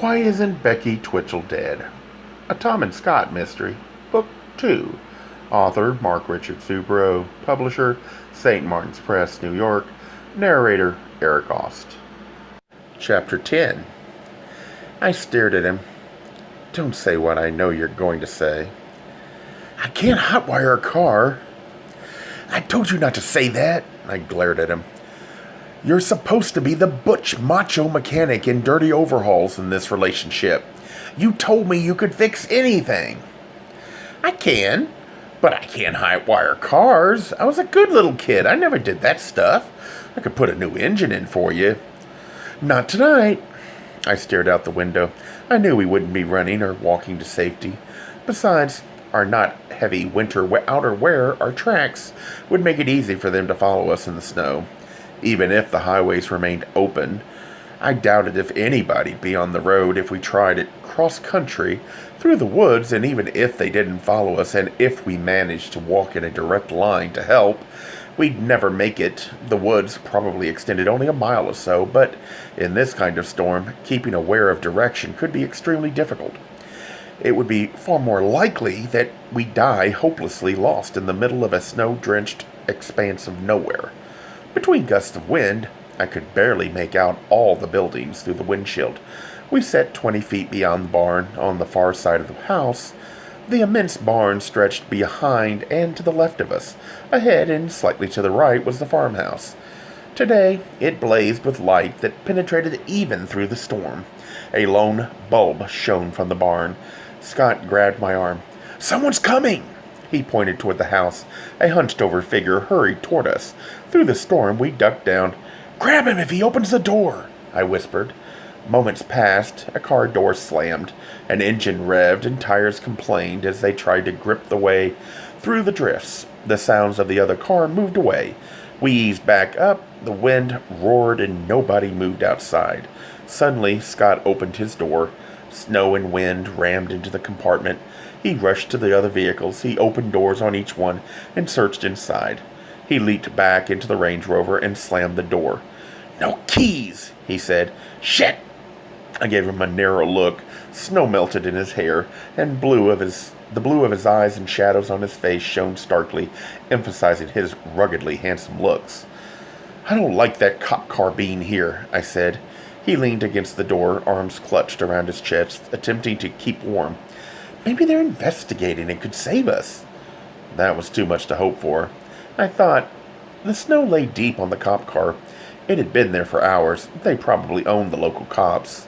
Why Isn't Becky Twitchel Dead? A Tom and Scott Mystery, Book 2. Author Mark Richard Subro. Publisher St. Martin's Press, New York. Narrator Eric Ost. Chapter 10. I stared at him. Don't say what I know you're going to say. I can't hotwire a car. I told you not to say that. I glared at him. You're supposed to be the butch macho mechanic in dirty overhauls in this relationship. You told me you could fix anything. I can, but I can't hotwire cars. I was a good little kid. I never did that stuff. I could put a new engine in for you. Not tonight. I stared out the window. I knew we wouldn't be running or walking to safety. Besides, our not heavy winter outerwear, our tracks, would make it easy for them to follow us in the snow. Even if the highways remained open, I doubted if anybody'd be on the road if we tried it cross-country through the woods, and even if they didn't follow us and if we managed to walk in a direct line to help, we'd never make it. The woods probably extended only a mile or so, but in this kind of storm, keeping aware of direction could be extremely difficult. It would be far more likely that we die hopelessly lost in the middle of a snow-drenched expanse of nowhere. Between gusts of wind, I could barely make out all the buildings through the windshield. We sat 20 feet beyond the barn, on the far side of the house. The immense barn stretched behind and to the left of us. Ahead and slightly to the right was the farmhouse. Today, it blazed with light that penetrated even through the storm. A lone bulb shone from the barn. Scott grabbed my arm. "Someone's coming!" He pointed toward the house. A hunched-over figure hurried toward us. Through the storm, we ducked down. "Grab him if he opens the door," I whispered. Moments passed. A car door slammed. An engine revved and tires complained as they tried to grip the way through the drifts. The sounds of the other car moved away. We eased back up. The wind roared and nobody moved outside. Suddenly, Scott opened his door. Snow and wind rammed into the compartment. He rushed to the other vehicles. He opened doors on each one and searched inside. He leaped back into the Range Rover and slammed the door. "No keys," he said. "Shit!" I gave him a narrow look. Snow melted in his hair, and the blue of his eyes and shadows on his face shone starkly, emphasizing his ruggedly handsome looks. "I don't like that cop car being here," I said. He leaned against the door, arms clutched around his chest, attempting to keep warm. "Maybe they're investigating and could save us." That was too much to hope for. I thought, the snow lay deep on the cop car. It had been there for hours. They probably owned the local cops.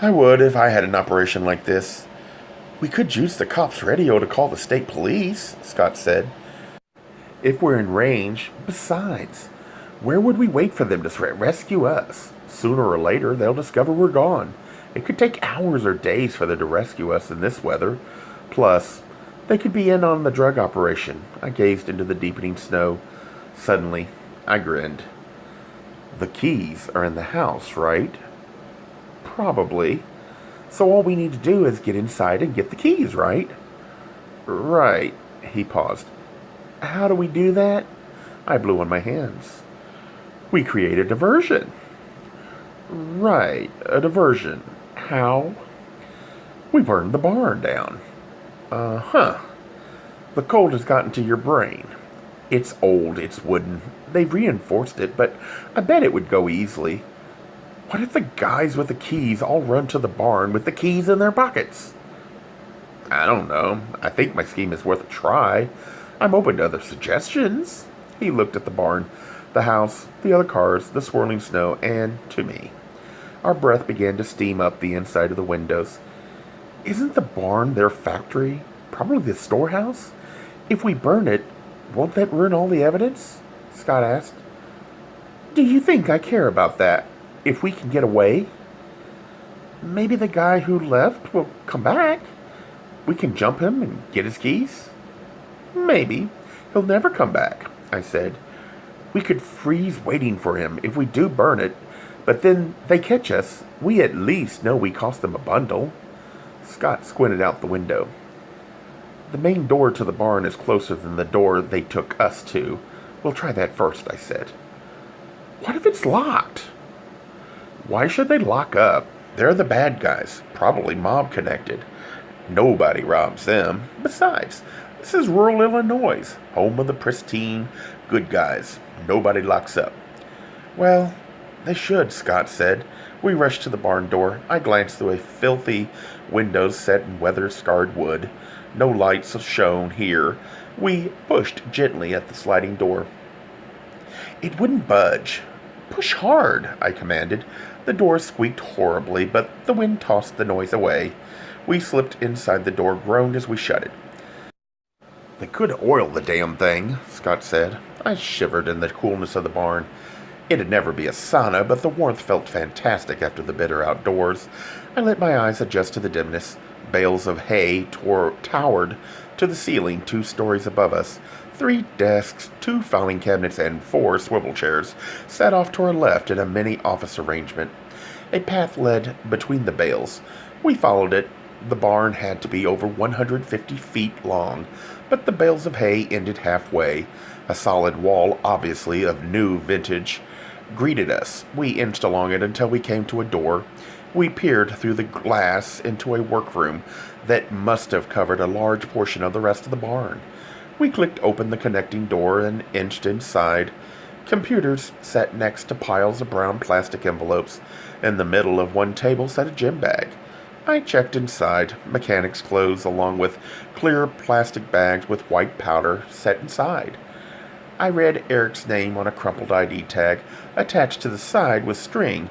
I would if I had an operation like this. "We could use the cops' radio to call the state police," Scott said. "If we're in range. Besides, where would we wait for them to rescue us? Sooner or later, they'll discover we're gone. It could take hours or days for them to rescue us in this weather. Plus, they could be in on the drug operation." I gazed into the deepening snow. Suddenly, I grinned. "The keys are in the house, right?" "Probably. So all we need to do is get inside and get the keys, right?" "Right." He paused. "How do we do that?" I blew on my hands. "We create a diversion." "Right, a diversion. How?" "We burned the barn down." The cold has gotten to your brain. It's old, it's wooden. They've reinforced it, but I bet it would go easily. What if the guys with the keys all run to the barn with the keys in their pockets?" "I don't know. I think my scheme is worth a try. I'm open to other suggestions." He looked at the barn, the house, the other cars, the swirling snow, and to me. Our breath began to steam up the inside of the windows. "Isn't the barn their factory? Probably the storehouse? If we burn it, won't that ruin all the evidence?" Scott asked. "Do you think I care about that? If we can get away? Maybe the guy who left will come back. We can jump him and get his keys." "Maybe. He'll never come back," I said. "We could freeze waiting for him if we do burn it, but then they catch us. We at least know we cost them a bundle." Scott squinted out the window. "The main door to the barn is closer than the door they took us to. We'll try that first," I said. "What if it's locked?" "Why should they lock up? They're the bad guys, probably mob connected. Nobody robs them. Besides, this is rural Illinois, home of the pristine good guys. Nobody locks up. Well, they should, Scott said. We rushed to the barn door. I glanced through a filthy window set in weather-scarred wood. No lights shone here. We pushed gently at the sliding door. It wouldn't budge. Push hard, I commanded. The door squeaked horribly, but the wind tossed the noise away. We slipped inside the door, groaned as we shut it. They could oil the damn thing, Scott said. I shivered in the coolness of the barn. It'd never be a sauna, but the warmth felt fantastic after the bitter outdoors. I let my eyes adjust to the dimness. Bales of hay towered to the ceiling 2 stories above us. 3 desks, 2 filing cabinets, and 4 swivel chairs sat off to our left in a mini office arrangement. A path led between the bales. We followed it. The barn had to be over 150 feet long, but the bales of hay ended halfway. A solid wall, obviously of new vintage, greeted us. We inched along it until we came to a door. We peered through the glass into a workroom that must have covered a large portion of the rest of the barn. We clicked open the connecting door and inched inside. Computers sat next to piles of brown plastic envelopes. In the middle of one table sat a gym bag. I checked inside. Mechanics' clothes along with clear plastic bags with white powder set inside. I read Eric's name on a crumpled ID tag attached to the side with string.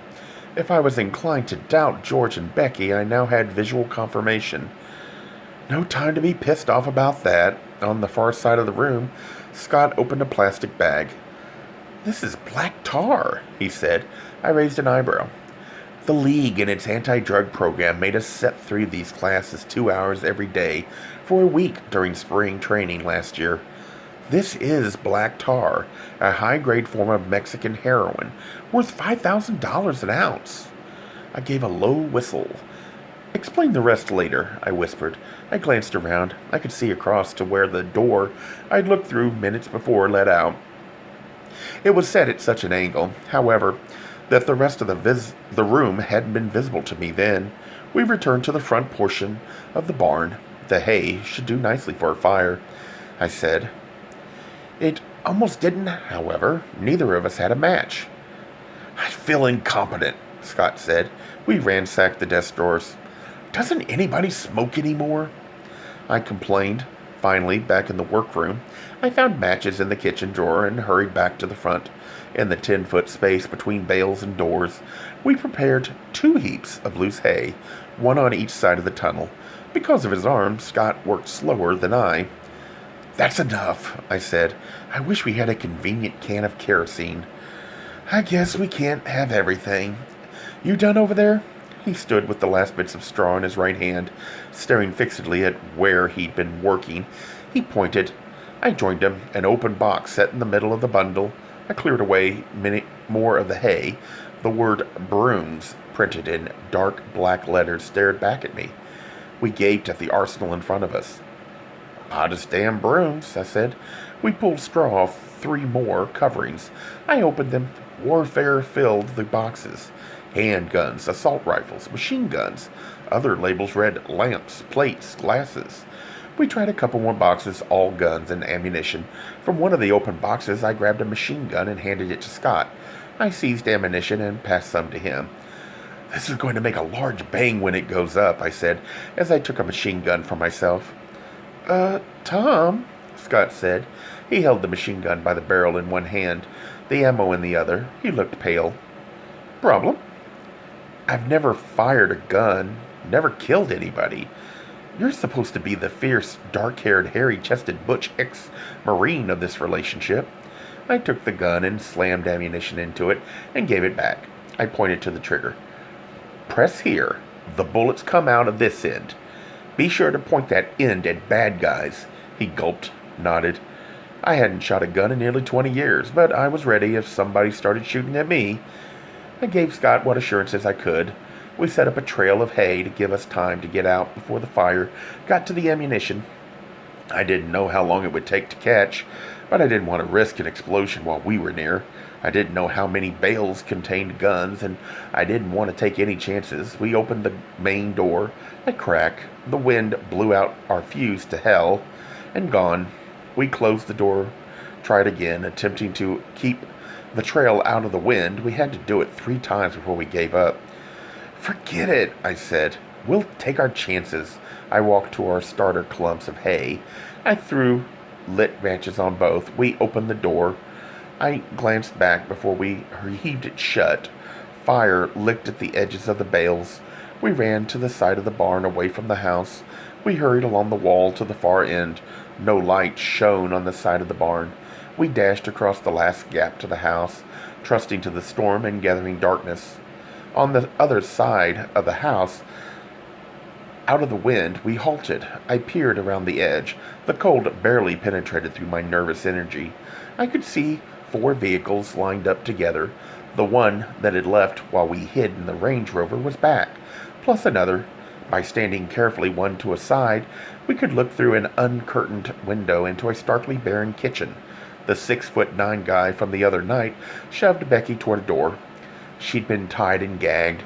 If I was inclined to doubt George and Becky, I now had visual confirmation. No time to be pissed off about that. On the far side of the room, Scott opened a plastic bag. This is black tar, he said. I raised an eyebrow. The League and its anti-drug program made us sit through these classes 2 hours every day for a week during spring training last year. This is black tar, a high-grade form of Mexican heroin, worth $5,000 an ounce. I gave a low whistle. Explain the rest later, I whispered. I glanced around. I could see across to where the door I'd looked through minutes before led out. It was set at such an angle, however, that the rest of the room hadn't been visible to me then. We returned to the front portion of the barn. The hay should do nicely for a fire, I said. It almost didn't, however. Neither of us had a match. I feel incompetent, Scott said. We ransacked the desk drawers. Doesn't anybody smoke anymore? I complained. Finally, back in the workroom, I found matches in the kitchen drawer and hurried back to the front. In the 10-foot space between bales and doors, we prepared 2 heaps of loose hay, one on each side of the tunnel. Because of his arm, Scott worked slower than I. That's enough, I said. I wish we had a convenient can of kerosene. I guess we can't have everything. You done over there? He stood with the last bits of straw in his right hand, staring fixedly at where he'd been working. He pointed. I joined him, an open box set in the middle of the bundle. I cleared away many more of the hay. The word brooms, printed in dark black letters, stared back at me. We gaped at the arsenal in front of us. Oddest damn brooms, I said. We pulled straw off 3 more coverings. I opened them. Warfare filled the boxes. Handguns, assault rifles, machine guns. Other labels read lamps, plates, glasses. We tried a couple more boxes, all guns and ammunition. From one of the open boxes, I grabbed a machine gun and handed it to Scott. I seized ammunition and passed some to him. This is going to make a large bang when it goes up, I said, as I took a machine gun for myself. Tom, Scott said. He held the machine gun by the barrel in one hand, the ammo in the other. He looked pale. Problem? I've never fired a gun, never killed anybody. You're supposed to be the fierce, dark-haired, hairy-chested butch ex-Marine of this relationship. I took the gun and slammed ammunition into it and gave it back. I pointed to the trigger. Press here. The bullets come out of this end. Be sure to point that end at bad guys. He gulped, nodded. I hadn't shot a gun in nearly 20 years, but I was ready if somebody started shooting at me. I gave Scott what assurances I could. We set up a trail of hay to give us time to get out before the fire got to the ammunition. I didn't know how long it would take to catch, but I didn't want to risk an explosion while we were near. I didn't know how many bales contained guns, and I didn't want to take any chances. We opened the main door a crack. The wind blew out our fuse to hell, and gone. We closed the door, tried again, attempting to keep the trail out of the wind. We had to do it 3 times before we gave up. "Forget it," I said. "We'll take our chances." I walked to our starter clumps of hay. I threw lit matches on both. We opened the door. I glanced back before we heaved it shut. Fire licked at the edges of the bales. We ran to the side of the barn away from the house. We hurried along the wall to the far end. No light shone on the side of the barn. We dashed across the last gap to the house, trusting to the storm and gathering darkness. On the other side of the house, out of the wind, we halted. I peered around the edge. The cold barely penetrated through my nervous energy. I could see 4 vehicles lined up together. The one that had left while we hid in the Range Rover was back, plus another. By standing carefully one to a side, we could look through an uncurtained window into a starkly barren kitchen. The 6'9" guy from the other night shoved Becky toward a door. She'd been tied and gagged.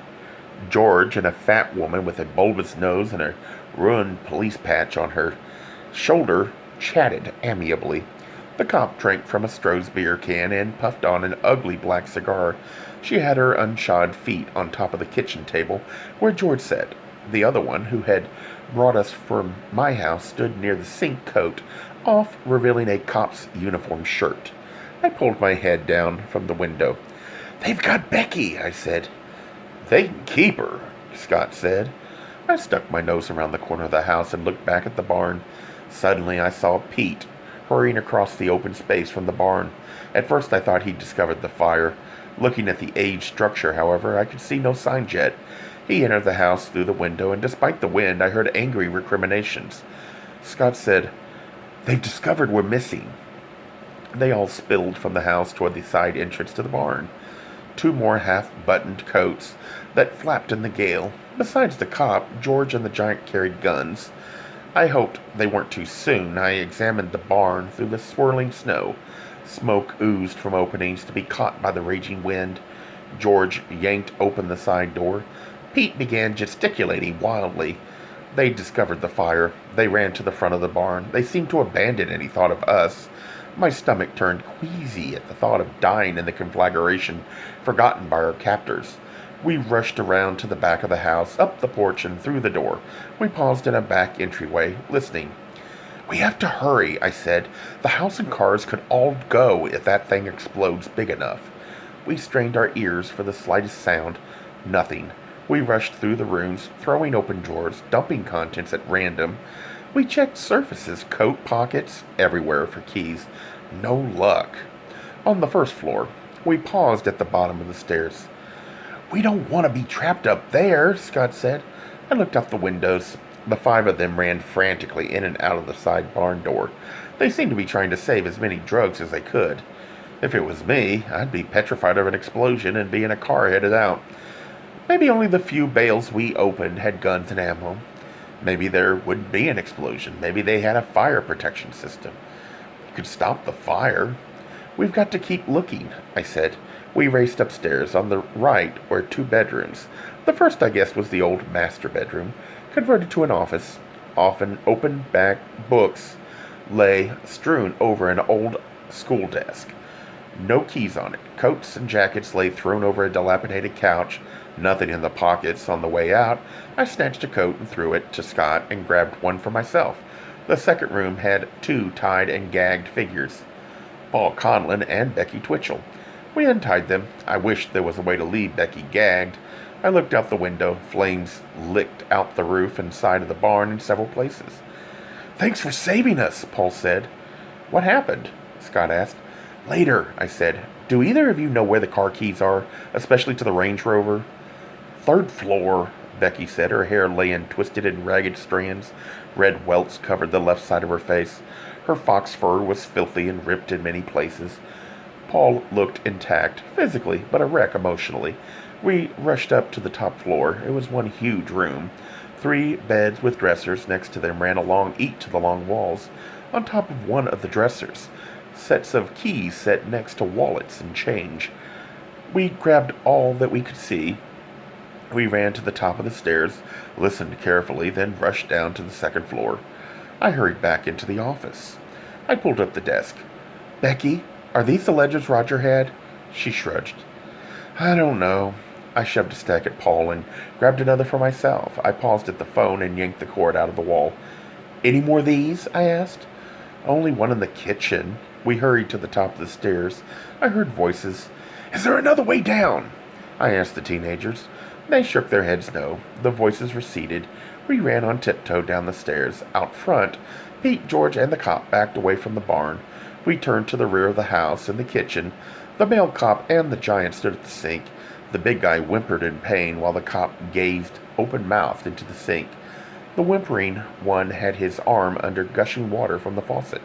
George and a fat woman with a bulbous nose and a ruined police patch on her shoulder chatted amiably. The cop drank from a Stroh's beer can and puffed on an ugly black cigar. She had her unshod feet on top of the kitchen table where George sat. The other one, who had brought us from my house, stood near the sink coat off, revealing a cop's uniform shirt. I pulled my head down from the window. "They've got Becky," I said. "They can keep her," Scott said. I stuck my nose around the corner of the house and looked back at the barn. Suddenly I saw Pete hurrying across the open space from the barn. At first I thought he'd discovered the fire. Looking at the aged structure, however, I could see no signs yet. He entered the house through the window, and despite the wind, I heard angry recriminations. Scott said, "They've discovered we're missing." They all spilled from the house toward the side entrance to the barn. 2 more half-buttoned coats that flapped in the gale. Besides the cop, George and the giant carried guns. I hoped they weren't too soon. I examined the barn through the swirling snow. Smoke oozed from openings to be caught by the raging wind. George yanked open the side door. Pete began gesticulating wildly. They discovered the fire. They ran to the front of the barn. They seemed to abandon any thought of us. My stomach turned queasy at the thought of dying in the conflagration forgotten by our captors. We rushed around to the back of the house, up the porch, and through the door. We paused in a back entryway, listening. "We have to hurry," I said. "The house and cars could all go if that thing explodes big enough." We strained our ears for the slightest sound. Nothing. We rushed through the rooms, throwing open drawers, dumping contents at random. We checked surfaces, coat pockets, everywhere for keys. No luck. On the first floor, we paused at the bottom of the stairs. "We don't want to be trapped up there," Scott said. I looked out the windows. The 5 of them ran frantically in and out of the side barn door. They seemed to be trying to save as many drugs as they could. If it was me, I'd be petrified of an explosion and be in a car headed out. Maybe only the few bales we opened had guns and ammo. Maybe there wouldn't be an explosion. Maybe they had a fire protection system. You could stop the fire. "We've got to keep looking," I said. We raced upstairs. On the right were 2 bedrooms. The first, I guess, was the old master bedroom, converted to an office. Often open back books lay strewn over an old school desk. No keys on it. Coats and jackets lay thrown over a dilapidated couch. Nothing in the pockets. On the way out, I snatched a coat and threw it to Scott and grabbed one for myself. The second room had 2 tied and gagged figures, Paul Conlon and Becky Twitchel. We untied them. I wished there was a way to leave Becky gagged. I looked out the window. Flames licked out the roof and side of the barn in several places. "Thanks for saving us," Paul said. "What happened?" Scott asked. "Later," I said. "Do either of you know where the car keys are, especially to the Range Rover?" "3rd floor," Becky said. Her hair lay in twisted and ragged strands. Red welts covered the left side of her face. Her fox fur was filthy and ripped in many places. Paul looked intact, physically, but a wreck emotionally. We rushed up to the top floor. It was one huge room. 3 beds with dressers next to them ran along each of the long walls. On top of one of the dressers sets of keys set next to wallets and change. We grabbed all that we could see. We ran to the top of the stairs, listened carefully, then rushed down to the second floor. I hurried back into the office. I pulled up the desk. "Becky, are these the ledgers Roger had?" She shrugged. "I don't know." I shoved a stack at Paul and grabbed another for myself. I paused at the phone and yanked the cord out of the wall. "Any more of these?" I asked. "Only one in the kitchen." We hurried to the top of the stairs. I heard voices. "Is there another way down?" I asked the teenagers. They shook their heads no. The voices receded. We ran on tiptoe down the stairs. Out front, Pete, George, and the cop backed away from the barn. We turned to the rear of the house and the kitchen. The male cop and the giant stood at the sink. The big guy whimpered in pain while the cop gazed open-mouthed into the sink. The whimpering one had his arm under gushing water from the faucet.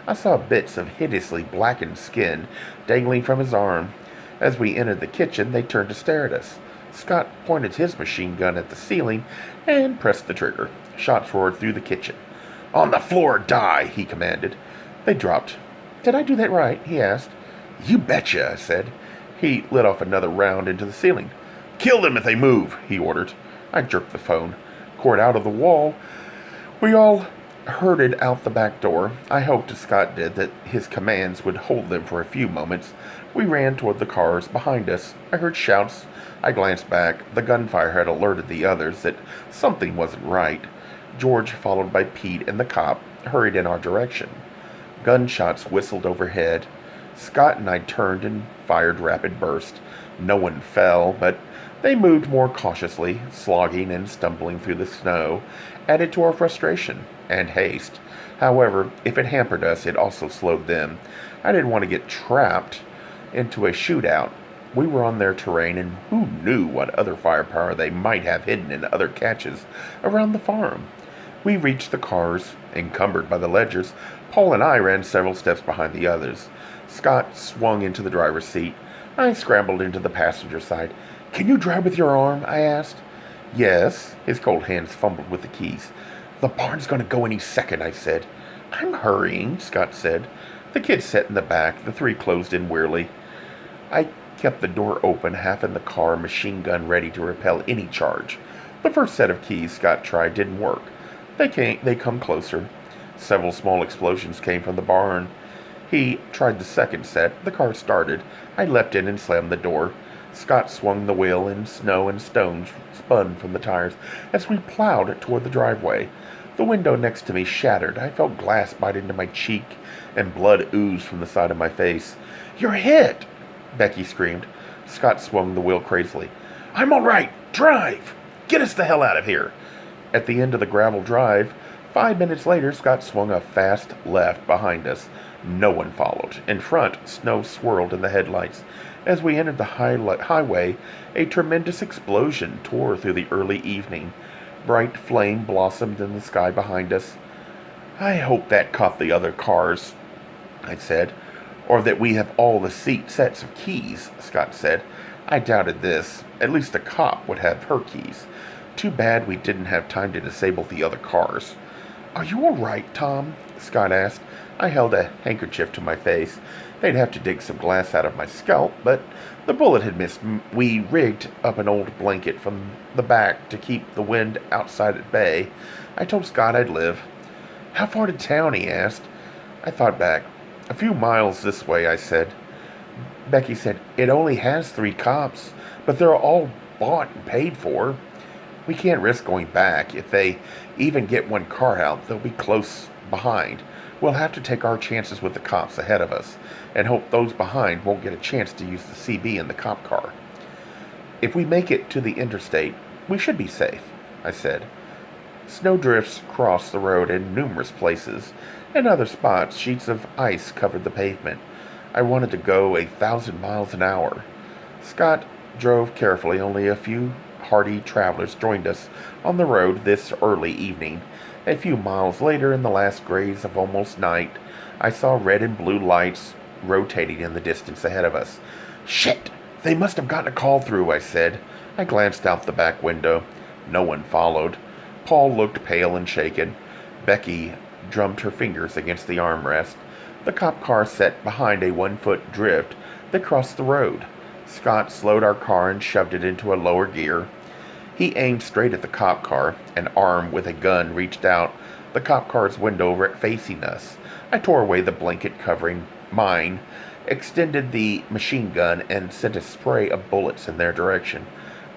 I saw bits of hideously blackened skin dangling from his arm. As we entered the kitchen, they turned to stare at us. Scott pointed his machine gun at the ceiling and pressed the trigger. Shots roared through the kitchen. "On the floor, die!" he commanded. They dropped. "Did I do that right?" he asked. "You betcha," I said. He lit off another round into the ceiling. "Kill them if they move," he ordered. I jerked the phone cord out of the wall. We all herded out the back door. I hoped, as Scott did, that his commands would hold them for a few moments. We ran toward the cars behind us. I heard shouts. I glanced back. The gunfire had alerted the others that something wasn't right. George, followed by Pete and the cop, hurried in our direction. Gunshots whistled overhead. Scott and I turned and fired rapid bursts. No one fell, but they moved more cautiously, slogging and stumbling through the snow, added to our frustration and haste. However, if it hampered us, it also slowed them. I didn't want to get trapped into a shootout. We were on their terrain, and who knew what other firepower they might have hidden in other caches around the farm. We reached the cars, encumbered by the ledgers. Paul and I ran several steps behind the others. Scott swung into the driver's seat. I scrambled into the passenger side. "Can you drive with your arm?" I asked. "Yes." His cold hands fumbled with the keys. "The barn's going to go any second," I said. "I'm hurrying," Scott said. The kids sat in the back. The three closed in wearily. I kept the door open, half in the car, machine gun ready to repel any charge. The first set of keys Scott tried didn't work. They come closer. Several small explosions came from the barn. He tried the second set. The car started. I leapt in and slammed the door. Scott swung the wheel, and snow and stones spun from the tires as we plowed toward the driveway. The window next to me shattered. I felt glass bite into my cheek, and blood oozed from the side of my face. "You're hit!" Becky screamed. Scott swung the wheel crazily. "I'm all right. Drive! Get us the hell out of here!" At the end of the gravel drive, 5 minutes later, Scott swung a fast left behind us. No one followed. In front, snow swirled in the headlights. As we entered the highway, a tremendous explosion tore through the early evening. Bright flame blossomed in the sky behind us. "I hope that caught the other cars," I said. "Or that we have all the sets of keys," Scott said. I doubted this. At least a cop would have her keys. Too bad we didn't have time to disable the other cars. "Are you all right, Tom?" Scott asked. I held a handkerchief to my face. They'd have to dig some glass out of my scalp, but the bullet had missed. We rigged up an old blanket from the back to keep the wind outside at bay. I told Scott I'd live. "How far to town?" he asked. I thought back. "A few miles this way," I said. Becky said, "It only has 3 cops, but they're all bought and paid for. We can't risk going back. If they even get one car out, they'll be close behind. We'll have to take our chances with the cops ahead of us and hope those behind won't get a chance to use the CB in the cop car. If we make it to the interstate, we should be safe," I said. Snowdrifts crossed the road in numerous places. In other spots, sheets of ice covered the pavement. I wanted to go 1,000 miles an hour. Scott drove carefully. Only a few hardy travelers joined us on the road this early evening. A few miles later, in the last grays of almost night, I saw red and blue lights rotating in the distance ahead of us. "Shit! They must have gotten a call through," I said. I glanced out the back window. No one followed. Paul looked pale and shaken. Becky drummed her fingers against the armrest. The cop car sat behind a 1-foot drift that crossed the road. Scott slowed our car and shoved it into a lower gear. He aimed straight at the cop car. An arm with a gun reached out the cop car's window facing us. I tore away the blanket covering mine, extended the machine gun, and sent a spray of bullets in their direction.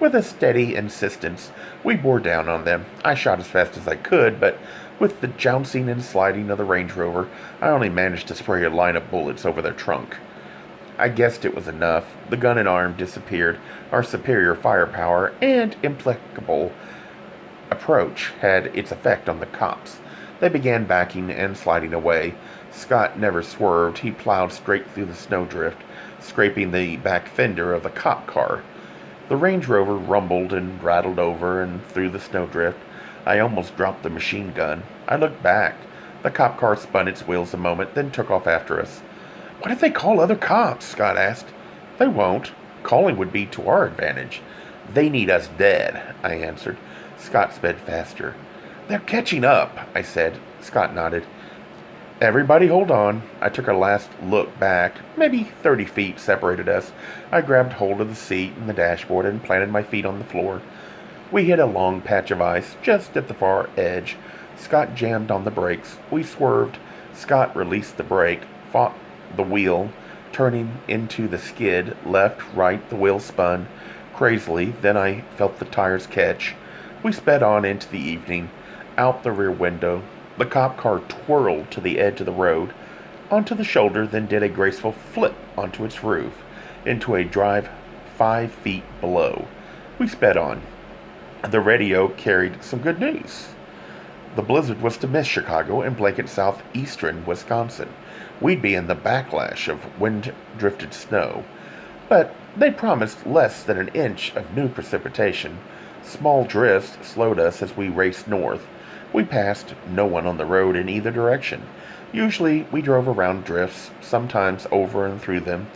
With a steady insistence, we bore down on them. I shot as fast as I could, but with the jouncing and sliding of the Range Rover, I only managed to spray a line of bullets over their trunk. I guessed it was enough. The gun and arm disappeared. Our superior firepower and implacable approach had its effect on the cops. They began backing and sliding away. Scott never swerved. He plowed straight through the snowdrift, scraping the back fender of the cop car. The Range Rover rumbled and rattled over and through the snowdrift. I almost dropped the machine gun. I looked back. The cop car spun its wheels a moment, then took off after us. "What if they call other cops?" Scott asked. "They won't. Calling would be to our advantage." "They need us dead," I answered. Scott sped faster. "They're catching up," I said. Scott nodded. "Everybody hold on." I took a last look back. Maybe 30 feet separated us. I grabbed hold of the seat and the dashboard and planted my feet on the floor. We hit a long patch of ice just at the far edge. Scott jammed on the brakes. We swerved. Scott released the brake, fought the wheel, turning into the skid. Left, right, the wheel spun crazily. Then I felt the tires catch. We sped on into the evening. Out the rear window, the cop car twirled to the edge of the road, onto the shoulder, then did a graceful flip onto its roof, into a drive 5 feet below. We sped on. The radio carried some good news. The blizzard was to miss Chicago and blanket southeastern Wisconsin. We'd be in the backlash of wind-drifted snow. But they promised less than an inch of new precipitation. Small drifts slowed us as we raced north. We passed no one on the road in either direction. Usually we drove around drifts, sometimes over and through them.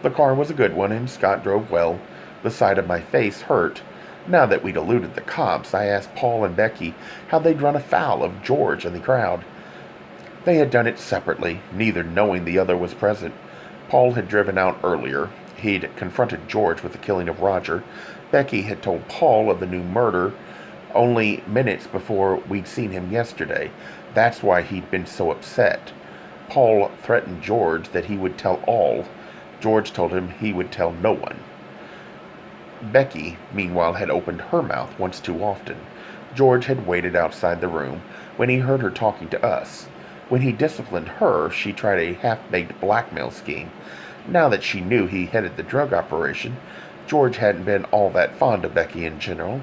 The car was a good one, and Scott drove well. The side of my face hurt. Now that we'd eluded the cops, I asked Paul and Becky how they'd run afoul of George and the crowd. They had done it separately, neither knowing the other was present. Paul had driven out earlier. He'd confronted George with the killing of Roger. Becky had told Paul of the new murder only minutes before we'd seen him yesterday. That's why he'd been so upset. Paul threatened George that he would tell all. George told him he would tell no one. Becky, meanwhile, had opened her mouth once too often. George had waited outside the room when he heard her talking to us. When he disciplined her, she tried a half-baked blackmail scheme. Now that she knew he headed the drug operation, George hadn't been all that fond of Becky in general.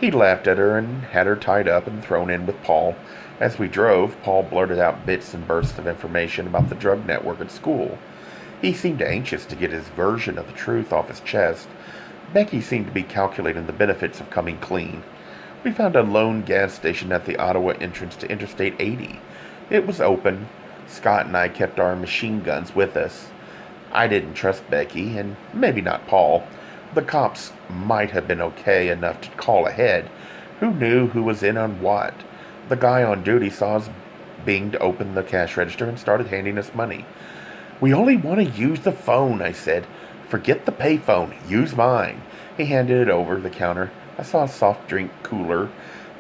He'd laughed at her and had her tied up and thrown in with Paul. As we drove, Paul blurted out bits and bursts of information about the drug network at school. He seemed anxious to get his version of the truth off his chest. Becky seemed to be calculating the benefits of coming clean. We found a lone gas station at the Ottawa entrance to Interstate 80. It was open. Scott and I kept our machine guns with us. I didn't trust Becky, and maybe not Paul. The cops might have been okay enough to call ahead. Who knew who was in on what? The guy on duty saw us being to open the cash register and started handing us money. "We only want to use the phone," I said. "Forget the payphone. Use mine." He handed it over the counter. I saw a soft drink cooler,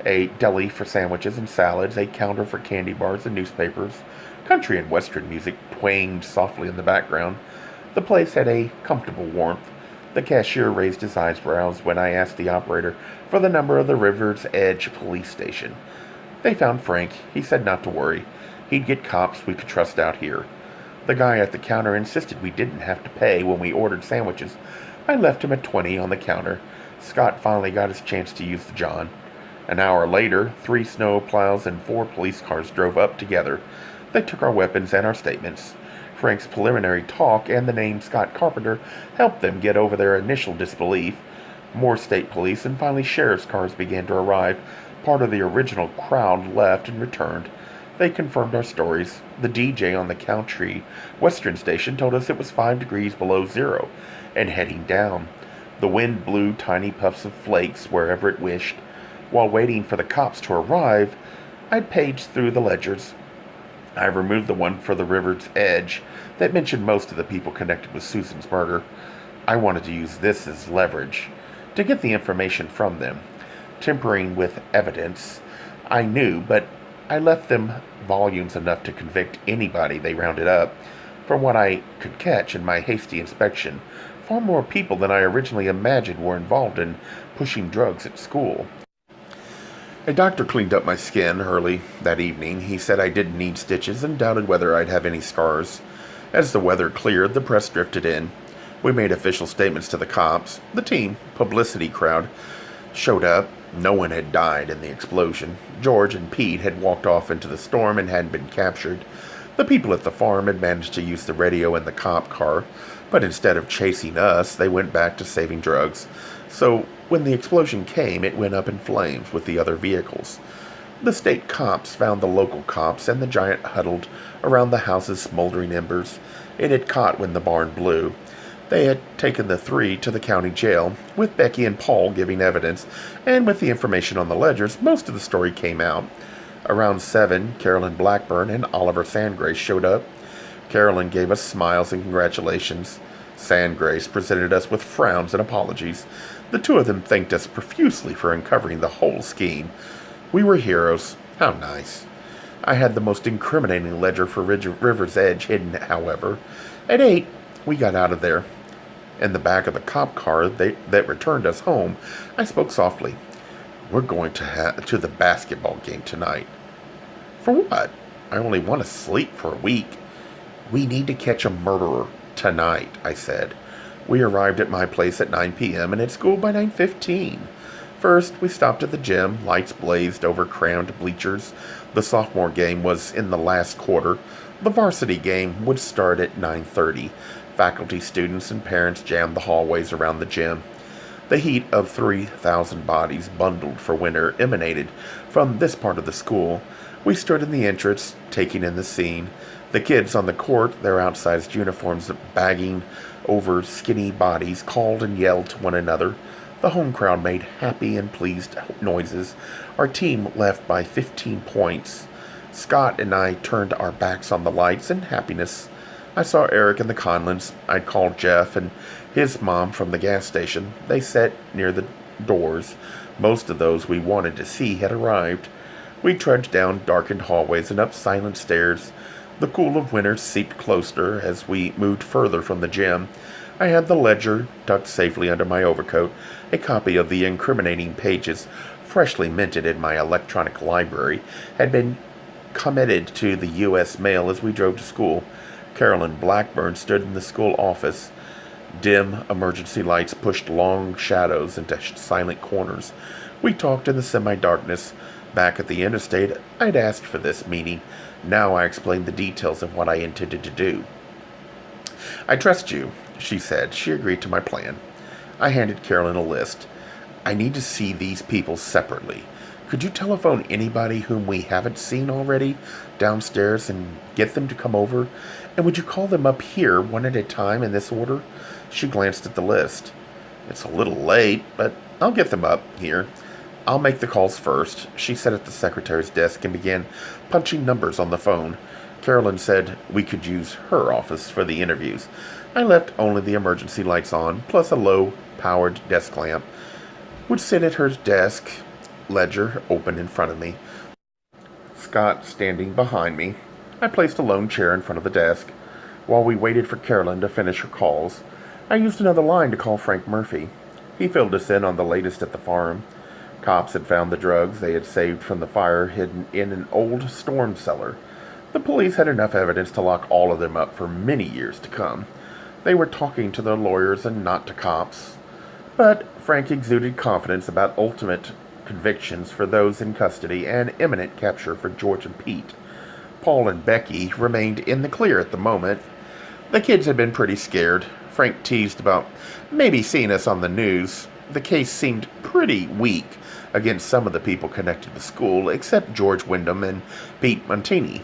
a deli for sandwiches and salads, a counter for candy bars and newspapers. Country and western music twanged softly in the background. The place had a comfortable warmth. The cashier raised his eyebrows when I asked the operator for the number of the River's Edge police station. They found Frank. He said not to worry. He'd get cops we could trust out here. The guy at the counter insisted we didn't have to pay when we ordered sandwiches. I left him at 20 on the counter. Scott finally got his chance to use the John. An hour later, 3 snow plows and 4 police cars drove up together. They took our weapons and our statements. Frank's preliminary talk and the name Scott Carpenter helped them get over their initial disbelief. More state police and finally sheriff's cars began to arrive. Part of the original crowd left and returned. They confirmed our stories. The DJ on the country western station told us it was 5 degrees below zero and heading down. The wind blew tiny puffs of flakes wherever it wished. While waiting for the cops to arrive, I'd paged through the ledgers. I removed the one for the river's edge that mentioned most of the people connected with Susan's murder. I wanted to use this as leverage to get the information from them. Tempering with evidence, I knew, but I left them volumes enough to convict anybody they rounded up. From what I could catch in my hasty inspection, far more people than I originally imagined were involved in pushing drugs at school. A doctor cleaned up my skin early that evening. He said I didn't need stitches and doubted whether I'd have any scars. As the weather cleared, the press drifted in. We made official statements to the cops. The team, publicity crowd, showed up. No one had died in the explosion. George and Pete had walked off into the storm and hadn't been captured. The people at the farm had managed to use the radio in the cop car, but instead of chasing us, they went back to saving drugs. So when the explosion came, it went up in flames with the other vehicles. The state cops found the local cops, and the giant huddled around the house's smoldering embers. It had caught when the barn blew. They had taken the three to the county jail, with Becky and Paul giving evidence, and with the information on the ledgers, most of the story came out. Around 7, Carolyn Blackburn and Oliver Sandgrace showed up. Carolyn gave us smiles and congratulations. Sandgrace presented us with frowns and apologies. The two of them thanked us profusely for uncovering the whole scheme. We were heroes. How nice. I had the most incriminating ledger for River's Edge hidden, however. At 8, we got out of there. In the back of the cop car that returned us home, I spoke softly. We're going to the basketball game tonight. For what? I only want to sleep for a week. We need to catch a murderer tonight, I said. We arrived at my place at 9 p.m. and at school by 9:15. First, we stopped at the gym. Lights blazed over crammed bleachers. The sophomore game was in the last quarter. The varsity game would start at 9:30. Faculty, students, and parents jammed the hallways around the gym. The heat of 3,000 bodies bundled for winter emanated from this part of the school. We stood in the entrance, taking in the scene. The kids on the court, their outsized uniforms bagging over skinny bodies, called and yelled to one another. The home crowd made happy and pleased noises. Our team left by 15 points. Scott and I turned our backs on the lights in happiness. I saw Eric and the Conlins. I'd called Jeff and his mom from the gas station. They sat near the doors. Most of those we wanted to see had arrived. We trudged down darkened hallways and up silent stairs. The cool of winter seeped closer as we moved further from the gym. I had the ledger tucked safely under my overcoat, a copy of the incriminating pages, freshly minted in my electronic library, had been committed to the U.S. mail as we drove to school. Carolyn Blackburn stood in the school office. Dim emergency lights pushed long shadows into silent corners. We talked in the semi-darkness. Back at the interstate, I'd asked for this meeting. Now I explained the details of what I intended to do. I trust you, she said. She agreed to my plan. I handed Carolyn a list. I need to see these people separately. Could you telephone anybody whom we haven't seen already downstairs and get them to come over? And would you call them up here one at a time in this order? She glanced at the list. It's a little late, but I'll get them up here. I'll make the calls first. She sat at the secretary's desk and began punching numbers on the phone. Carolyn said we could use her office for the interviews. I left only the emergency lights on, plus a low-powered desk lamp. Would sit at her desk, ledger open in front of me. Scott standing behind me. I placed a lone chair in front of the desk. While we waited for Carolyn to finish her calls, I used another line to call Frank Murphy. He filled us in on the latest at the farm. Cops had found the drugs they had saved from the fire hidden in an old storm cellar. The police had enough evidence to lock all of them up for many years to come. They were talking to their lawyers and not to cops. But Frank exuded confidence about ultimate convictions for those in custody and imminent capture for George and Pete. Paul and Becky remained in the clear at the moment. The kids had been pretty scared. Frank teased about maybe seeing us on the news. The case seemed pretty weak against some of the people connected to the school, except George Wyndham and Pete Montini.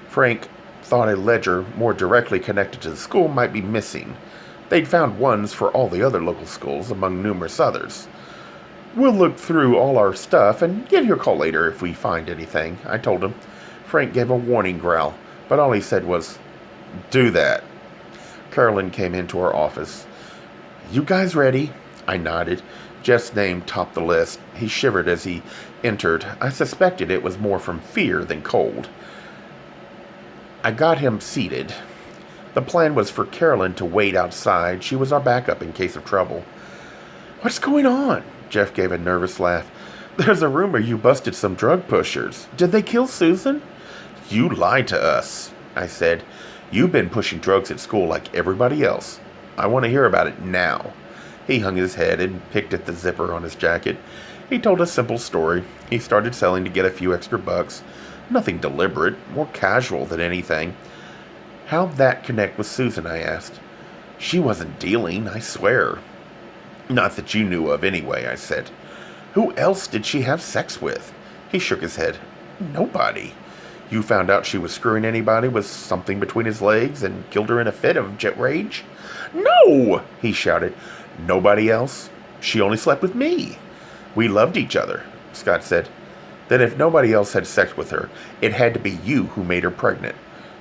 Frank thought a ledger more directly connected to the school might be missing. They'd found ones for all the other local schools, among numerous others. We'll look through all our stuff and give you a call later if we find anything, I told him. Frank gave a warning growl, but all he said was, "Do that." Carolyn came into our office. "You guys ready?" I nodded. Jeff's name topped the list. He shivered as he entered. I suspected it was more from fear than cold. I got him seated. The plan was for Carolyn to wait outside. She was our backup in case of trouble. "What's going on?" Jeff gave a nervous laugh. "There's a rumor you busted some drug pushers. Did they kill Susan?" "You lied to us," I said. "You've been pushing drugs at school like everybody else. I want to hear about it now." He hung his head and picked at the zipper on his jacket. He told a simple story. He started selling to get a few extra bucks. Nothing deliberate, more casual than anything. "How'd that connect with Susan?" I asked. "She wasn't dealing, I swear." "Not that you knew of anyway," I said. "Who else did she have sex with?" He shook his head. "Nobody." "You found out she was screwing anybody with something between his legs and killed her in a fit of jet rage?" "No!" he shouted. "Nobody else? She only slept with me." "We loved each other," Scott said. "Then if nobody else had sex with her, it had to be you who made her pregnant."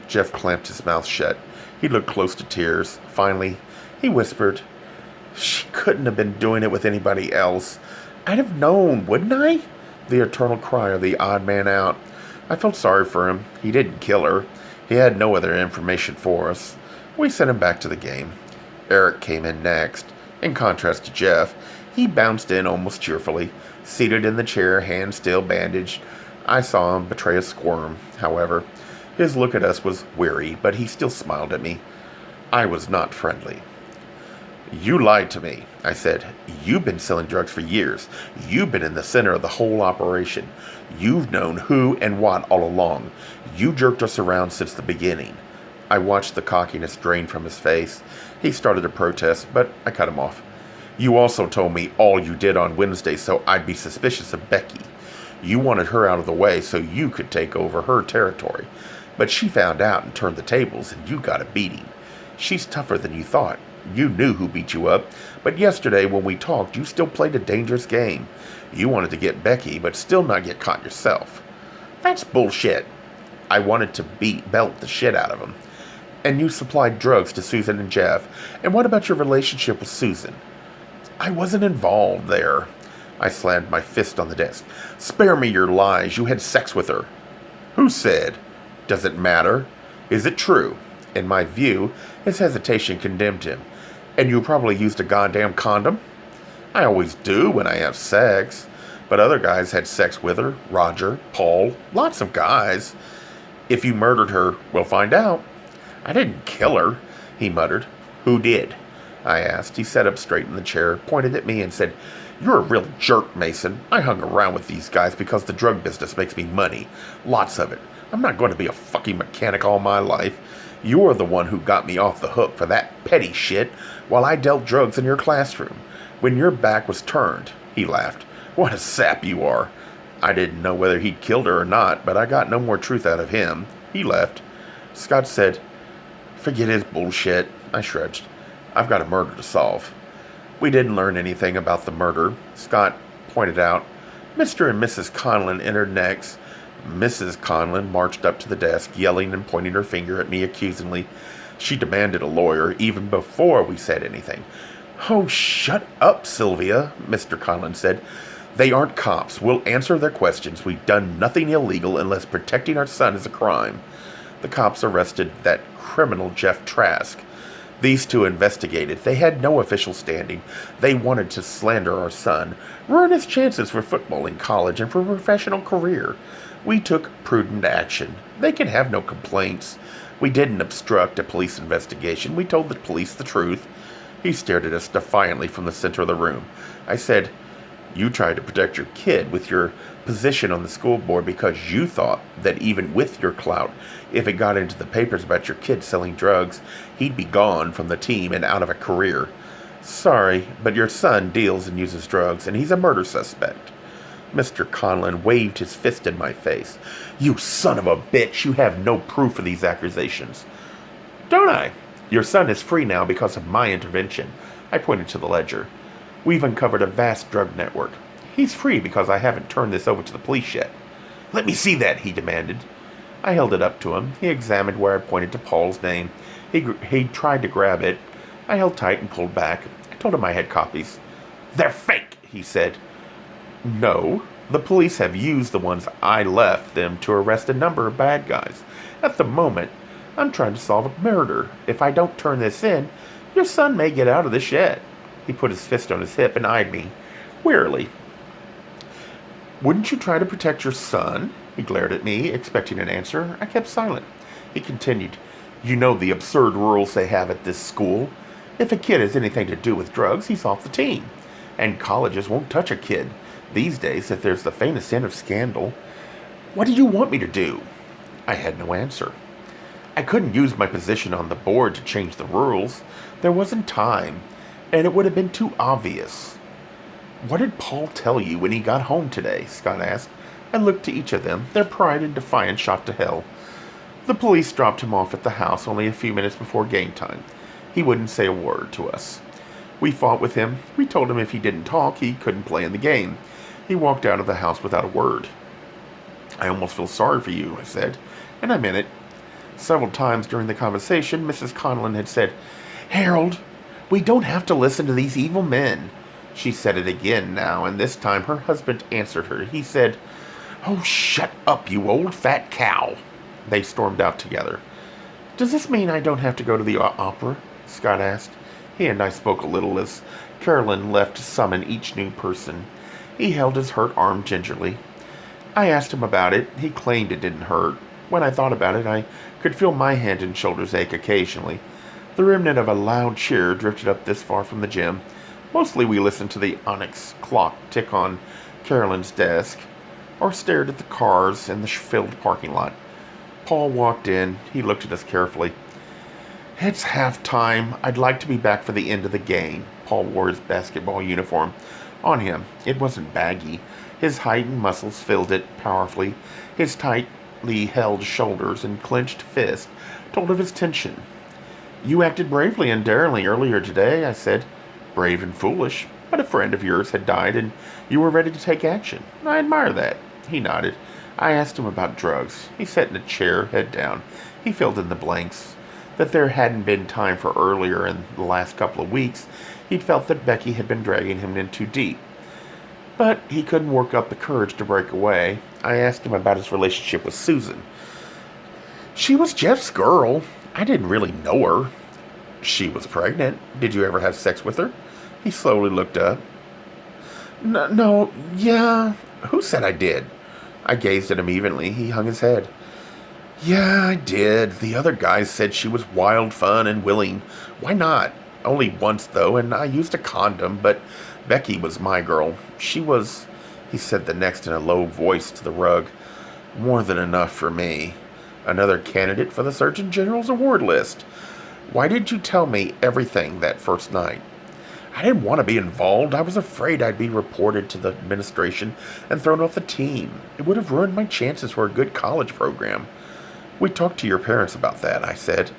Jeff clamped his mouth shut. He looked close to tears. Finally, he whispered, "She couldn't have been doing it with anybody else. I'd have known, wouldn't I?" The eternal cry of the odd man out. I felt sorry for him. He didn't kill her. He had no other information for us. We sent him back to the game. Eric came in next. In contrast to Jeff, he bounced in almost cheerfully, seated in the chair, hand still bandaged. I saw him betray a squirm, however. His look at us was weary, but he still smiled at me. I was not friendly. "You lied to me," I said. "You've been selling drugs for years. You've been in the center of the whole operation. You've known who and what all along. You jerked us around since the beginning." I watched the cockiness drain from his face. He started to protest, but I cut him off. "You also told me all you did on Wednesday so I'd be suspicious of Becky. You wanted her out of the way so you could take over her territory. But she found out and turned the tables, and you got a beating. She's tougher than you thought. You knew who beat you up, but yesterday when we talked, you still played a dangerous game. You wanted to get Becky, but still not get caught yourself." "That's bullshit." "I wanted to belt the shit out of him. And you supplied drugs to Susan and Jeff. And what about your relationship with Susan?" "I wasn't involved there." I slammed my fist on the desk. "Spare me your lies. You had sex with her." "Who said?" "Does it matter? Is it true?" In my view, his hesitation condemned him. "And you probably used a goddamn condom?" "I always do when I have sex. But other guys had sex with her. Roger, Paul, lots of guys." "If you murdered her, we'll find out." "I didn't kill her," he muttered. "Who did?" I asked. He sat up straight in the chair, pointed at me, and said, "You're a real jerk, Mason. I hung around with these guys because the drug business makes me money. Lots of it. I'm not going to be a fucking mechanic all my life. You're the one who got me off the hook for that petty shit while I dealt drugs in your classroom. When your back was turned." He laughed. "What a sap you are." I didn't know whether he'd killed her or not, but I got no more truth out of him. He left. Scott said, "Forget his bullshit." I shrugged. "I've got a murder to solve." We didn't learn anything about the murder. Scott pointed out. Mr. and Mrs. Conlon entered next. Mrs. Conlon marched up to the desk, yelling and pointing her finger at me accusingly. She demanded a lawyer even before we said anything. "Oh, shut up, Sylvia," Mr. Conlon said. "They aren't cops. We'll answer their questions. We've done nothing illegal unless protecting our son is a crime." The cops arrested that criminal Jeff Trask. These two investigated. They had no official standing. They wanted to slander our son, ruin his chances for football in college and for a professional career. We took prudent action. They can have no complaints. We didn't obstruct a police investigation. We told the police the truth. He stared at us defiantly from the center of the room. I said, "You tried to protect your kid with your position on the school board because you thought that even with your clout, if it got into the papers about your kid selling drugs, he'd be gone from the team and out of a career. Sorry, but your son deals and uses drugs, and he's a murder suspect." Mr. Conlon waved his fist in my face. "You son of a bitch, you have no proof of these accusations." "Don't I? Your son is free now because of my intervention." I pointed to the ledger. "We've uncovered a vast drug network. He's free because I haven't turned this over to the police yet." "Let me see that," he demanded. I held it up to him. He examined where I pointed to Paul's name. He tried to grab it. I held tight and pulled back. I told him I had copies. "They're fake," he said. "No. The police have used the ones I left them to arrest a number of bad guys. At the moment, I'm trying to solve a murder. If I don't turn this in, your son may get out of this yet." He put his fist on his hip and eyed me wearily. "Wouldn't you try to protect your son?" He glared at me, expecting an answer. I kept silent. He continued, "You know the absurd rules they have at this school. If a kid has anything to do with drugs, he's off the team. And colleges won't touch a kid these days if there's the faintest hint of scandal. What did you want me to do?" I had no answer. I couldn't use my position on the board to change the rules. There wasn't time, and it would have been too obvious. "What did Paul tell you when he got home today?" Scott asked. I looked to each of them, their pride and defiance shot to hell. "The police dropped him off at the house only a few minutes before game time. He wouldn't say a word to us. We fought with him. We told him if he didn't talk, he couldn't play in the game. He walked out of the house without a word." "I almost feel sorry for you," I said, and I meant it. Several times during the conversation, Mrs. Conlon had said, "Harold, we don't have to listen to these evil men." She said it again now, and this time her husband answered her. He said, "Oh, shut up, you old fat cow." They stormed out together. "Does this mean I don't have to go to the opera?" Scott asked. He and I spoke a little as Carolyn left to summon each new person. He held his hurt arm gingerly. I asked him about it. He claimed it didn't hurt. When I thought about it, I could feel my hand and shoulders ache occasionally. The remnant of a loud cheer drifted up this far from the gym. Mostly we listened to the onyx clock tick on Carolyn's desk, or stared at the cars in the filled parking lot. Paul walked in. He looked at us carefully. "It's halftime. I'd like to be back for the end of the game." Paul wore his basketball uniform. On him, it wasn't baggy. His height and muscles filled it powerfully. His tightly held shoulders and clenched fist told of his tension. "You acted bravely and daringly earlier today," I said. "Brave and foolish, but a friend of yours had died and you were ready to take action. I admire that." He nodded. I asked him about drugs. He sat in a chair, head down. He filled in the blanks. That there hadn't been time for earlier in the last couple of weeks. He'd felt that Becky had been dragging him in too deep. But he couldn't work up the courage to break away. I asked him about his relationship with Susan. "She was Jeff's girl. I didn't really know her." "She was pregnant. Did you ever have sex with her?" He slowly looked up. No, yeah. Who said I did?" I gazed at him evenly. He hung his head. "Yeah, I did. The other guys said she was wild, fun, and willing. Why not? Only once, though, and I used a condom, but Becky was my girl. She was," he said the next in a low voice to the rug, "more than enough for me. Another candidate for the Surgeon General's award list. Why did you tell me everything that first night?" "I didn't want to be involved. I was afraid I'd be reported to the administration and thrown off the team. It would have ruined my chances for a good college program." "We talked to your parents about that," I said.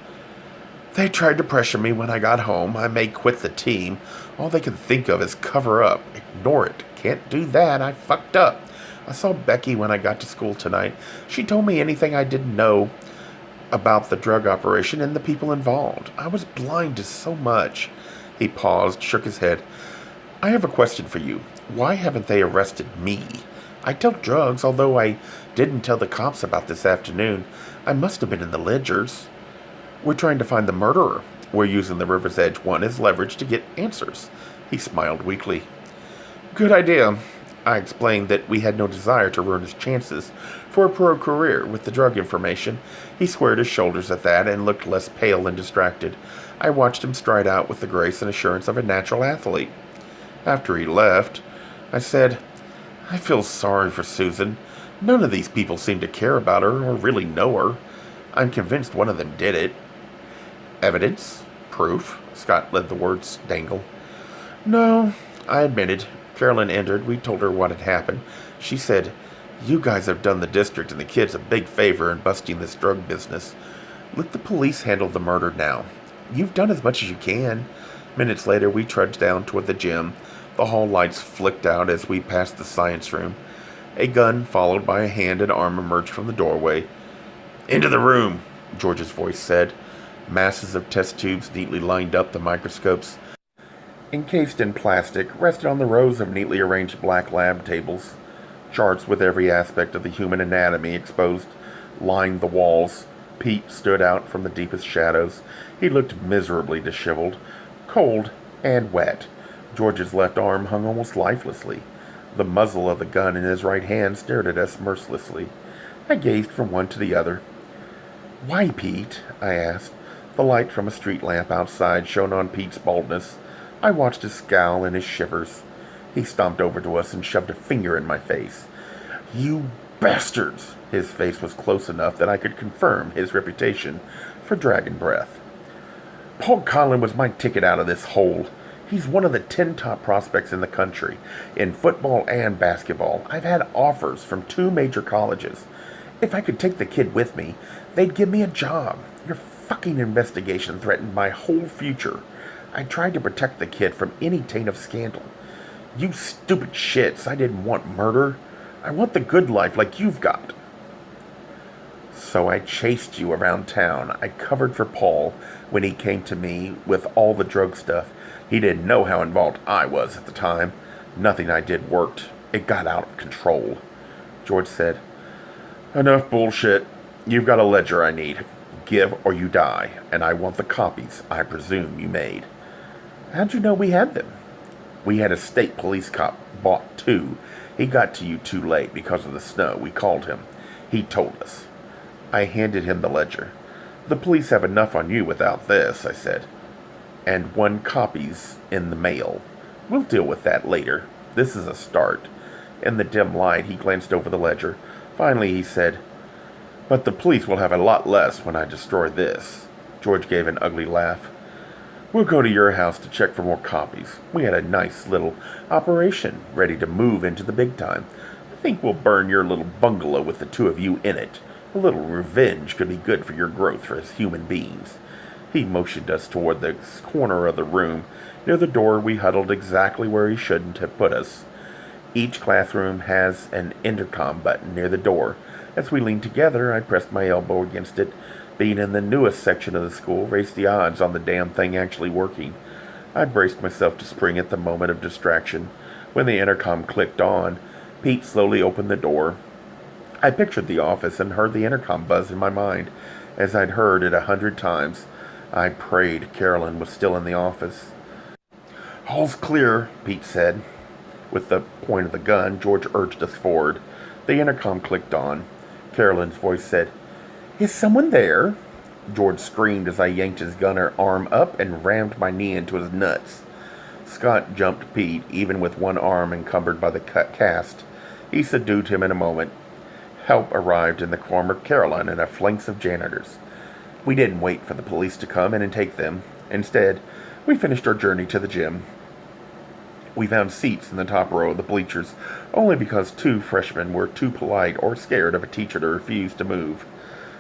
"They tried to pressure me when I got home. I may quit the team. All they could think of is cover up. Ignore it. Can't do that. I fucked up. I saw Becky when I got to school tonight. She told me anything I didn't know about the drug operation and the people involved. I was blind to so much." He paused, shook his head. "I have a question for you. Why haven't they arrested me? I dealt drugs, although I didn't tell the cops about this afternoon. I must have been in the ledgers. We're trying to find the murderer. We're using the River's Edge one as leverage to get answers." He smiled weakly. "Good idea." I explained that we had no desire to ruin his chances for a pro career with the drug information. He squared his shoulders at that and looked less pale and distracted. I watched him stride out with the grace and assurance of a natural athlete. After he left, I said, "I feel sorry for Susan. None of these people seem to care about her or really know her. I'm convinced one of them did it." "Evidence? Proof?" Scott let the words dangle. "No," I admitted. Carolyn entered. We told her what had happened. She said, "You guys have done the district and the kids a big favor in busting this drug business. Let the police handle the murder now. You've done as much as you can." Minutes later, we trudged down toward the gym. The hall lights flicked out as we passed the science room. A gun, followed by a hand and arm, emerged from the doorway. Into the room, George's voice said. Masses of test tubes neatly lined up the microscopes. Encased in plastic, rested on the rows of neatly arranged black lab tables. Charts with every aspect of the human anatomy exposed lined the walls. Pete stood out from the deepest shadows. He looked miserably disheveled, cold, and wet. George's left arm hung almost lifelessly. The muzzle of the gun in his right hand stared at us mercilessly. I gazed from one to the other. "Why, Pete?" I asked. The light from a street lamp outside shone on Pete's baldness. I watched his scowl and his shivers. He stomped over to us and shoved a finger in my face. "You bastards!" His face was close enough that I could confirm his reputation for dragon breath. "Paul Conlon was my ticket out of this hole. He's one of the 10 top prospects in the country, in football and basketball. I've had offers from 2 major colleges. If I could take the kid with me, they'd give me a job. Your fucking investigation threatened my whole future. I tried to protect the kid from any taint of scandal. You stupid shits, I didn't want murder. I want the good life like you've got. So I chased you around town. I covered for Paul when he came to me with all the drug stuff. He didn't know how involved I was at the time. Nothing I did worked. It got out of control." George said, "Enough bullshit. You've got a ledger I need. Give or you die, and I want the copies I presume you made." "How'd you know we had them?" "We had a state police cop bought 2. He got to you too late because of the snow. We called him. He told us." I handed him the ledger. "The police have enough on you without this," I said. "And 1 copy's in the mail. We'll deal with that later. This is a start." In the dim light, he glanced over the ledger. Finally, he said, "But the police will have a lot less when I destroy this." George gave an ugly laugh. "We'll go to your house to check for more copies. We had a nice little operation ready to move into the big time. I think we'll burn your little bungalow with the 2 of you in it. A little revenge could be good for your growth as human beings." He motioned us toward the corner of the room. Near the door, we huddled exactly where he shouldn't have put us. Each classroom has an intercom button near the door. As we leaned together, I pressed my elbow against it. Being in the newest section of the school raised the odds on the damn thing actually working. I braced myself to spring at the moment of distraction. When the intercom clicked on, Pete slowly opened the door. I pictured the office and heard the intercom buzz in my mind, as I'd heard it 100 times. I prayed Carolyn was still in the office. "All's clear," Pete said. With the point of the gun, George urged us forward. The intercom clicked on. Carolyn's voice said, "Is someone there?" George screamed as I yanked his gunner arm up and rammed my knee into his nuts. Scott jumped Pete, even with one arm encumbered by the cast. He subdued him in a moment. Help arrived in the form of Carolyn and a phalanx of janitors. We didn't wait for the police to come in and take them. Instead, we finished our journey to the gym. We found seats in the top row of the bleachers, only because 2 freshmen were too polite or scared of a teacher to refuse to move.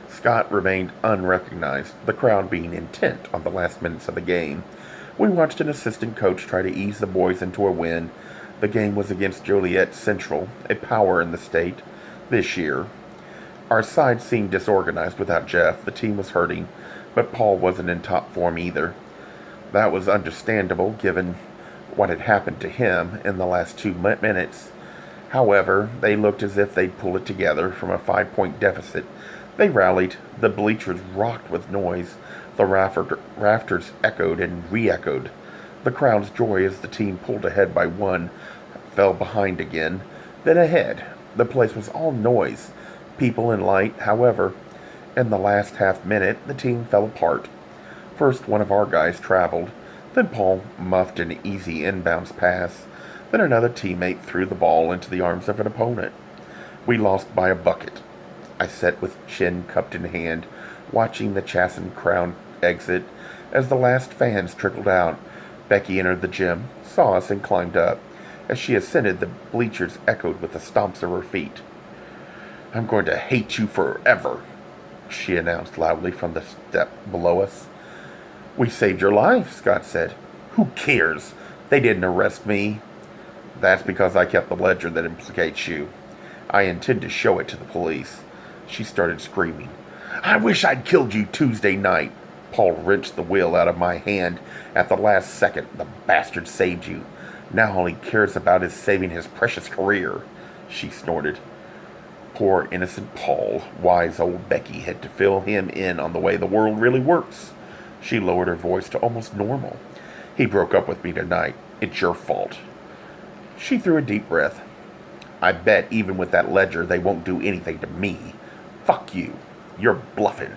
Scott remained unrecognized, the crowd being intent on the last minutes of the game. We watched an assistant coach try to ease the boys into a win. The game was against Joliet Central, a power in the state, this year. Our side seemed disorganized without Jeff. The team was hurting, but Paul wasn't in top form either. That was understandable, given what had happened to him in the last 2 minutes. However, they looked as if they'd pull it together from a 5-point deficit. They rallied. The bleachers rocked with noise. The rafters echoed and re-echoed. The crowd's joy as the team pulled ahead by 1 fell behind again, then ahead. The place was all noise, people and light. However, in the last half-minute, the team fell apart. First, one of our guys traveled. Then Paul muffed an easy inbounds pass. Then another teammate threw the ball into the arms of an opponent. We lost by a bucket. I sat with chin cupped in hand, watching the chastened crowd exit. As the last fans trickled out, Becky entered the gym, saw us, and climbed up. As she ascended, the bleachers echoed with the stomps of her feet. "I'm going to hate you forever," she announced loudly from the step below us. "We saved your life," Scott said. "Who cares? They didn't arrest me." "That's because I kept the ledger that implicates you. I intend to show it to the police." She started screaming. I wish I'd killed you Tuesday night. Paul wrenched the wheel out of my hand at the last second. The bastard saved you. Now all he cares about is saving his precious career, she snorted. Poor innocent Paul. Wise old Becky had to fill him in on the way the world really works. She lowered her voice to almost normal. He broke up with me tonight. It's your fault. She threw a deep breath. I bet even with that ledger they won't do anything to me. Fuck you. You're bluffing.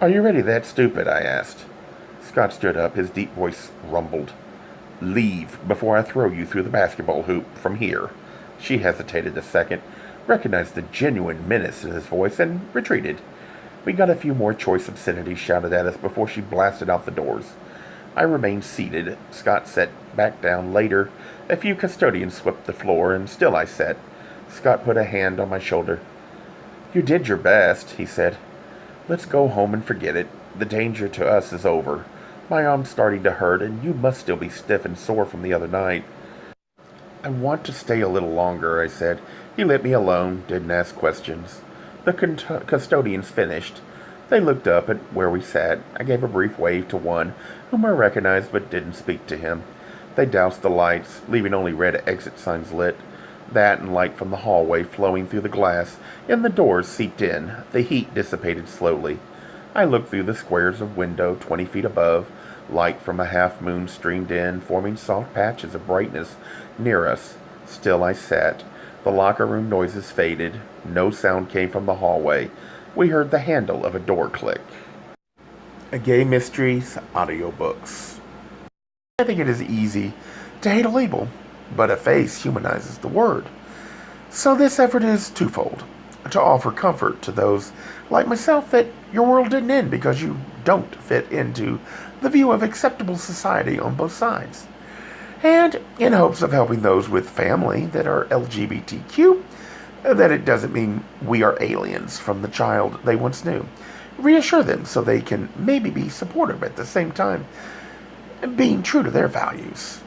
Are you really that stupid? I asked. Scott stood up. His deep voice rumbled. Leave before I throw you through the basketball hoop from here. She hesitated a second, recognized the genuine menace in his voice, and retreated. We got a few more choice obscenities shouted at us before she blasted out the doors. I remained seated. Scott sat back down later. A few custodians swept the floor, and still I sat. Scott put a hand on my shoulder. You did your best, he said. Let's go home and forget it. The danger to us is over. My arm's starting to hurt, and you must still be stiff and sore from the other night. I want to stay a little longer, I said. He let me alone, didn't ask questions. The custodians finished. They looked up at where we sat. I gave a brief wave to one, whom I recognized but didn't speak to him. They doused the lights, leaving only red exit signs lit. That and light from the hallway flowing through the glass, and the doors seeped in. The heat dissipated slowly. I looked through the squares of window 20 feet above. Light from a half-moon streamed in, forming soft patches of brightness near us. Still I sat. The locker room noises faded. No sound came from the hallway. We heard the handle of a door click. A Gay Mysteries audiobooks. I think it is easy to hate a label, but a face humanizes the word. So this effort is twofold. To offer comfort to those like myself that your world didn't end because you don't fit into the view of acceptable society on both sides. And in hopes of helping those with family that are LGBTQ, that it doesn't mean we are aliens from the child they once knew. Reassure them so they can maybe be supportive at the same time, being true to their values.